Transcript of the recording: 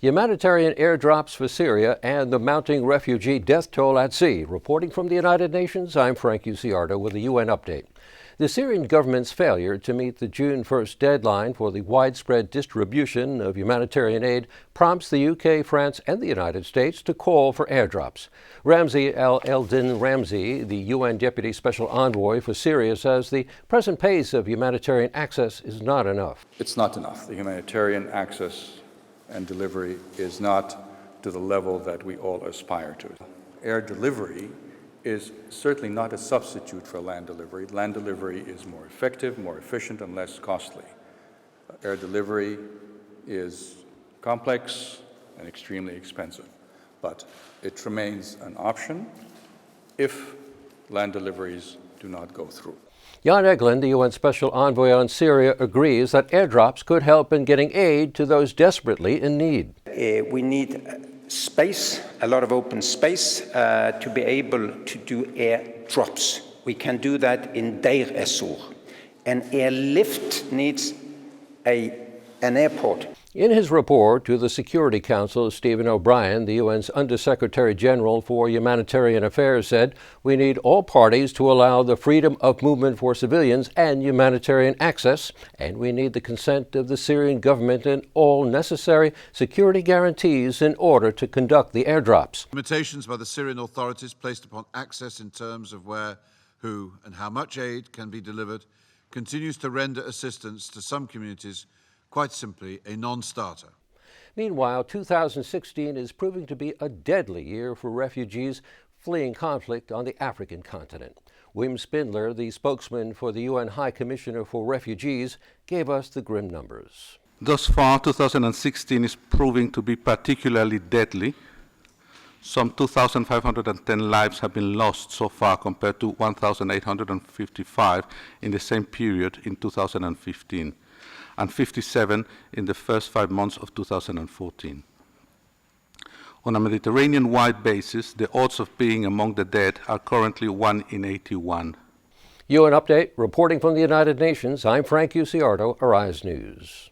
Humanitarian airdrops for Syria and the mounting refugee death toll at sea. Reporting from the United Nations, I'm Frank Uciardo with a UN update. The Syrian government's failure to meet the June 1st deadline for the widespread distribution of humanitarian aid prompts the UK, France, and the United States to call for airdrops. Ramzi El-Eldin Ramzi, the UN Deputy Special Envoy for Syria, says the present pace of humanitarian access is not enough. It's not enough. The humanitarian access and delivery is not to the level that we all aspire to. Air delivery is certainly not a substitute for land delivery. Land delivery is more effective, more efficient, and less costly. Air delivery is complex and extremely expensive, but it remains an option if land deliveries do not go through. Jan Egeland, the UN Special Envoy on Syria, agrees that airdrops could help in getting aid to those desperately in need. We need space, a lot of open space, to be able to do airdrops. We can do that in Deir ez-Zor. An airlift needs an airport. In his report to the Security Council, Stephen O'Brien, the UN's Undersecretary General for Humanitarian Affairs, said we need all parties to allow the freedom of movement for civilians and humanitarian access, and we need the consent of the Syrian government and all necessary security guarantees in order to conduct the airdrops. Limitations by the Syrian authorities placed upon access in terms of where, who, and how much aid can be delivered continues to render assistance to some communities quite simply a non-starter. Meanwhile, 2016 is proving to be a deadly year for refugees fleeing conflict on the African continent. Wim Spindler, the spokesman for the UN High Commissioner for Refugees, gave us the grim numbers. Thus far, 2016 is proving to be particularly deadly. Some 2,510 lives have been lost so far compared to 1,855 in the same period in 2015. And 57 in the first 5 months of 2014. On a Mediterranean-wide basis, the odds of being among the dead are currently 1 in 81. UN Update, reporting from the United Nations, I'm Frank Uciardo, Arise News.